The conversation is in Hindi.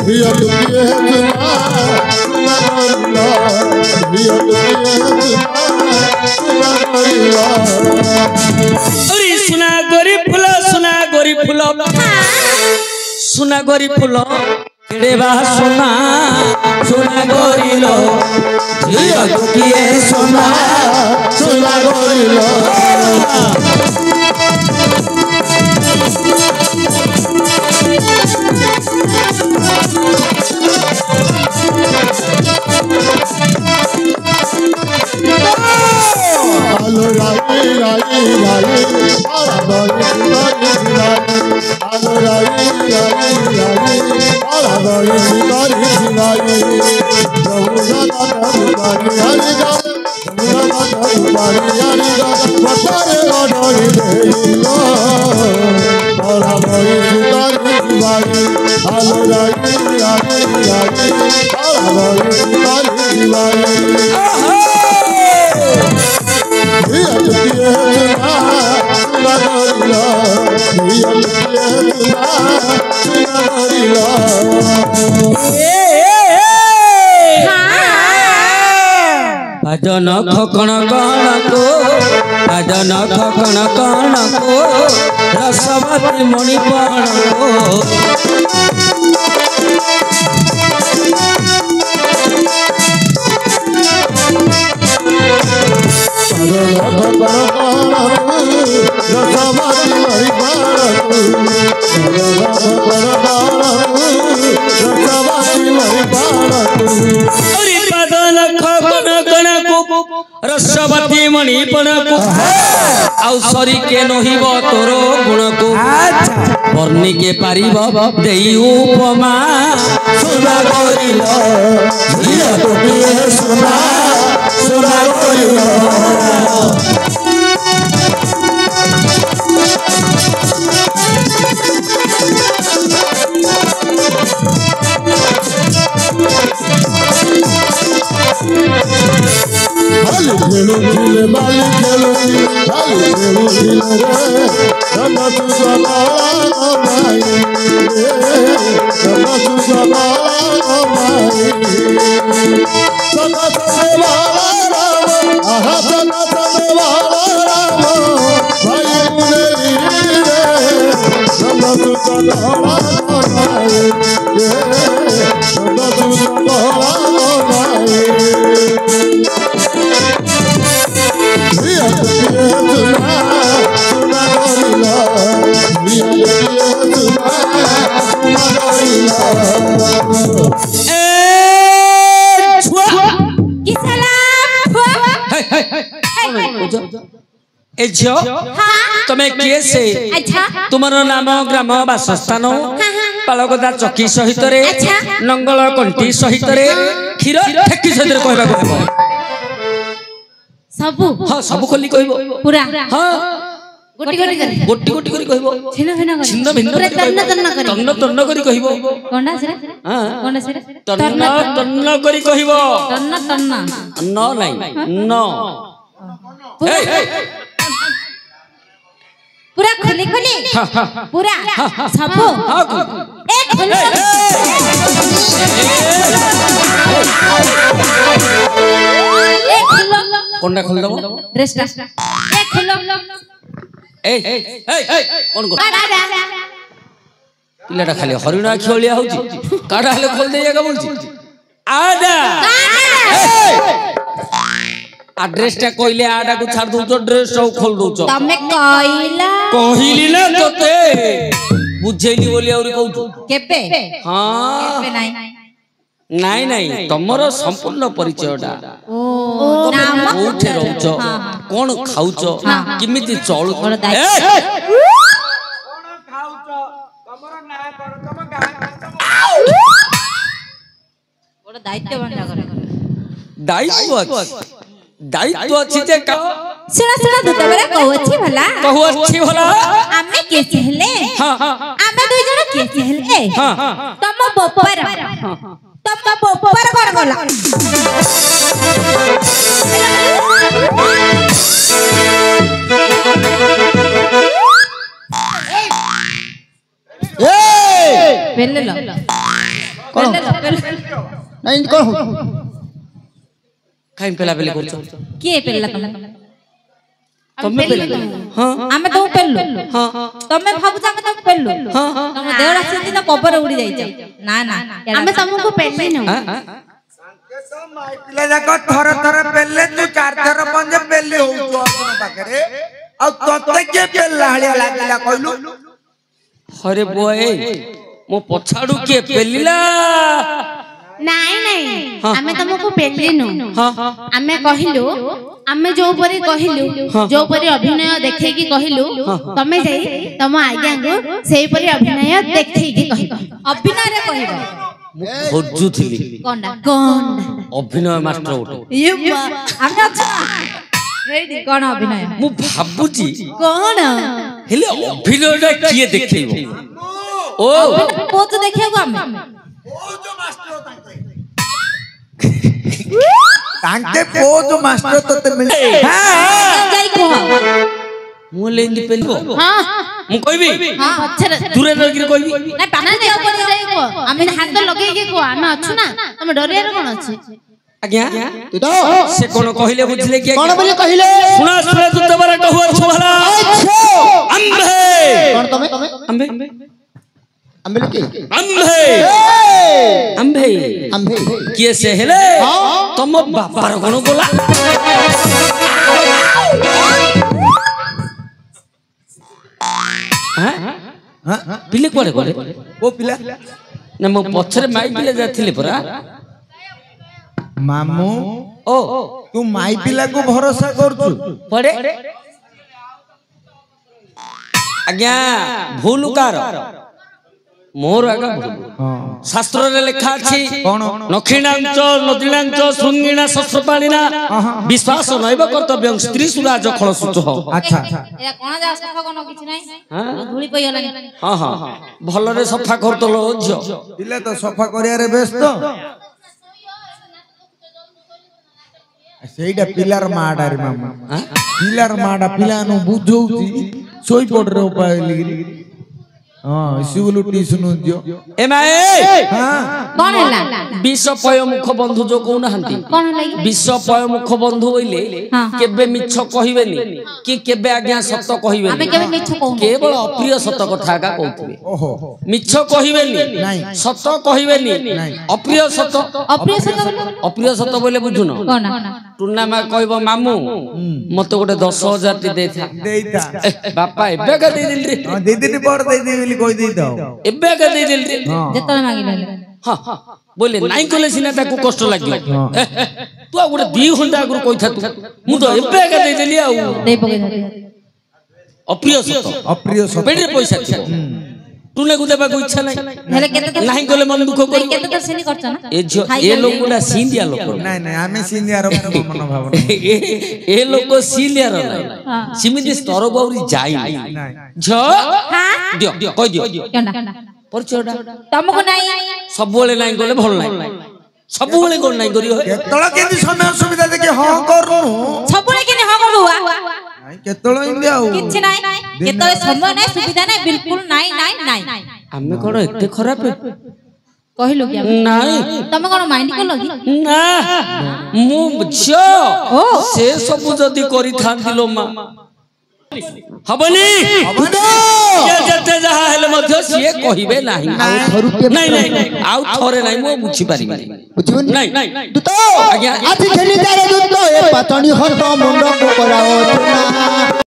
धिया दुखिए सुना सुना गोरिया धिया दुखिए सुना गोरिया अरे सुना गोरी फूल सुना गोरी फूल केड़े बा सुना सुना गोरी लो धिया दुखिए सुना सुना गोरी लो आलो राई राई राई आरा बाई बाई राई आलो राई राई राई आरा बाई बाई राई जमुना दादा बाई हरि गाय जमुना दादा बाई हरि गाय बतारे ओडोरी देलो आरा बाई बाई आलो राई राई राई आरा बाई बाई धिया दुखिए सुना सुना गोरिया धिया दुखिए सुना सुना गोरिया भजन खकण कण को भजन खकण कण को रसवती मणिपण को रसवती मणिपण रसवती मणिपण को आउ सरी के नहिब तोर गुण को वर्णी के पारिब देई उपमा सुना गोरिलो धिया दुखिए सुना सुना गोरिलो बाली खेलो खेले बाली खेलो बाली खेलो खेलो रे रंगा तू सबाला भाई रे रंगा तू सबाला भाई सदा सबाला राम आहा सदा सबाला राम भाई मुनेरी रे रंगा तू सबाला भाई रे रंगा तू सबाला भाई धिया दुखिए सुना सुना गोरिया धिया दुखिए सुना सुना गोरिया ए झियो तमे किए से तुमरो नाम ग्राम वासस्थान पालगदा चकी सहित रे नंगल कंठी सहित रे क्षीर ठेकी सहित रे कहबा कहबो सबु हां सबु खोली कहबो पूरा हां गोटी गोटी करी कहबो छिन्न भिन्न करी छिन्न भिन्न पूरा तन्न तन्न करी तन्न तन्न करी कहबो कोंडा से हां कोंडा से तन्न तन्न करी कहबो तन्न तन्न न नहीं न पूरा खोली खोली पूरा सबु एक खोली एक खोलो कोंडा खोल दबो ड्रेस एक खोलो ए कोन को पिलाटा खाली हरिणा खेलिया होची काडा हले खोल दे जागा बोलची आडा एड्रेस टा कहले आडा को छाड़ दउ तो ड्रेस सब खोल दउ छ तमे कहिली ना तोते बुझेली बोली और कहू केपे हां केपे नाही नाही तमरो संपूर्ण परिचयटा ओ नाम कोठे रहउछ कोन खाउछ किमिति चलु कोन खाउछ तमरो ना कर तम गाय कोन दायित्व बंधा कर दायित्व अछि जे सुना दुतबरा कहू अछि भला आमे केसे हेले आमे दुई जण केसे हेले तम बपर कोन गला ନାଇଁ କଣ ହଉଛି କାଇଁ ପେଲା ପେଲି କରୁଛ କିଏ ପେଲା ତମେ ତମେ ପେଲା ହଁ ଆମେ ତମକୁ ପେଲୁ ହଁ ତମେ ଭାବୁଛ ଆମେ ତମକୁ ପେଲୁ ହଁ ତମ ଦେହର ଆସିଛି ନା କବର ଉଡି ଯାଇଛ ନା ନା ଆମେ ତମକୁ ପେଲିନୁ ପିଲା ଯାକ ଥର ଥର ପେଲେ ତୁ 4 ଥର ପଞ୍ଜ ପେଲି ହଉଛୁ ଆପଣ ପାଖରେ ଆଉ ତତେ କିଏ ପେଲା ହଳିଆ ଲାଗିଲା କହିଲୁ ହରେ ବଏ ମୋ ପଛାଡୁ କିଏ ପେଲିଲା ନାଇଁ ନାଇଁ ଆମେ ତମକୁ ପେଲିନୁ ଆମେ କହିଲୁ ଆମେ ଯୋଉ ପରି କହିଲୁ ଯୋଉ ପରି ଅଭିନୟ ଦେଖେଇକି କହିଲୁ ତମେ ଯାଇ ତମ ଆଜ୍ଞାଙ୍କୁ ସେଇ ପରି ଅଭିନୟ ଦେଖେଇକି କହିବ ଅଭିନୟରେ କହିବ ଖୋଜୁଥିଲି କଣଟା ଅଭିନୟ ମାଷ୍ଟର ଗୋଟେ ଆମେ ଅଛୁ କଣ ଅଭିନୟ ମୁଁ ଭାବୁଛି କଣ ହେଲେ ଅଭିନୟଟା କିଏ ଦେଖେଇବ ଓ କୋଚ ଦେଖିବାକୁ ଆମେ ତାଙ୍କେ କୋଚ ମାଷ୍ଟର ତତେ ମିଳେ ଯାଇ କୁହ ମୁଁ ଲେଣ୍ଡି ପେଲିବ ହଁ ମୁଁ କହିବି ହଁ ପଛରେ ଦୂରେ ରହିକି କହିବି ନା ପାଖରେ ଯାଇ କୁହ ଆମେ ହାତ ଲଗେଇକି କୁହ ଆମେ ଅଛୁ ନା ତମେ ଡରିବାର କଣ ଅଛି ଆଜ୍ଞା ସେ କଣ କହିଲେ ବୁଝିଲେ କି କଣ ବୋଲି କହିଲେ ଶୁଣା ଶୁଣା ତୁ ତମର କହୁଅଛୁ ଭଲା ଆମ୍ଭେ କଣ ତମେ ଆମ୍ଭେ ଆମ୍ଭେ କି ଆମ୍ଭେ ଆମ୍ଭେ ଆମ୍ଭେ କିଏ ସେ ହେଲେ ତମ ବାପାର କଣ ବୋଲା ପିଲେ କୁଆଡେ କୁଆଡେ ଓ ପିଲା ନା ମୋ ପଛରେ ମାଇ ପିଲେ ଯାଥିଲେ ପରା ମାମୁ ଓ ତୁ ମାଇ ପିଲାକୁ ଭରସା କରୁଛୁ ପଡେ ଆଜ୍ଞା ଭୁଲ କାର ମୋର ଆଜ୍ଞା ଭୁଲ ଶାସ୍ତ୍ରରେ ଲେଖା ଅଛି ନକ୍ଷିଣାଞ୍ଚ ନଦୀଣାଞ୍ଚ ଶୃଙ୍ଗିଣା ଶସ୍ତ୍ରପାଳିନା ବିଶ୍ୱାସ ନୈବ କର୍ତ୍ତବ୍ୟଂ ସ୍ତ୍ରୀ ସୁରାଜ ଖଳ ସୂଚ ଆଚ୍ଛା ଏରା କଣ ଯା ସଫା କୋନ କିଛି ନାହିଁ ଧୂଳି ପଇଗଲାଣି ହଁ ହଁ ଭଲରେ ସଫା କରୁତଲ ଝିଅ ପିଲା ତ ସଫା କରିବାରେ ବ୍ୟସ୍ତ ସେଇଟା ପିଲାର ମାଡାରେ ମାମା ପିଲାର ମାଡା ପିଲାਨੂੰ ବୁଝଉଛି ଶୋଇ ପଡରେ ଉପାୟ ହଁ ଶିବୁଲୁ ଟିସୁନୁ ଦିଅ ଏ ମାଏ କଣ ହେଲା ବିଷ ପୟ ମୁଖ ବନ୍ଧୁ ଯୋ କହୁନାହାନ୍ତି କଣ ହେଲା ବିଷ ପୟ ମୁଖ ବନ୍ଧୁ ବୋଇଲେ କେବେ ମିଛ କହିବେନି କି କେବେ ଆଜ୍ଞା ସତ କହିବେନି ଆମେ କେବେ ମିଛ କହୁନୁ କେବଳ ଅପ୍ରିୟ ସତ କଥା ଆକା କହୁଥିବେ ମିଛ କହିବେନି ସତ କହିବେନି ଅପ୍ରିୟ ସତ ଅପ୍ରିୟ ସତ ବୋଇଲେ ବୁଝୁନ କଣ ଟୁନା ମା କହିବ ମାମୁ ମତେ ଗୋଟେ 10,000 ଟି ଦେଇଥା ବାପା ଏବେ କା ଦେଇଦେଲି ରେ ଦି ଦିନ ପରେ ଦେଇଦେବି ବୋଲି କହି ଦେଇଥାଉ ଏବେ କା ଦେଇଦେଲି ରେ ଯେତେବେଳେ ମାଗିଲେ ହଁ बोले नाई कले सिना ताकू कष्ट लागियो तू आ गोटे 2 घंटा आगु कहिथा तू मु तो एबे का दे देली आ दे पके अप्रिय सत पेडरे पैसा थियो टुने को देबा को इच्छा नाही हेले केते नाही गले मन दुख करी केते तो सेनी करछ ना ए लोग गुडा सिंधिया लोग नाही नाही आमे सिंधिया रो मन भावना ए लोग सिंधिया रो सिमिति स्तर बाउरी जाई झ हां दियो कह दियो केंडा परिचयडा तुमको नाही सब बेले नाही गले भल नाही सब बेले कोन नाही करियो केतळ केनी समय सुविधा देखि हां करू सब बेले केनी हां करबो नाही केतळ इंदे आउ किछ नाही केतळ समय नाही सुविधा नाही बिल्कुल नाही नाही नाही हमें कोन एते खराब कहिलो कि नाही तमे कोन माइंड करलो कि ना मु बुझो से सब जदी करि थांदिलो मा हबनी ये जते जहा हेले मध्य सिए कहिबे नाही नहीं नहीं आउ थोरे नाही मु बुझी पारि बुझिबनी नहीं दूत आज्ञा आथि खेली तारे दूत ए पतणी हर मुंड को कराओ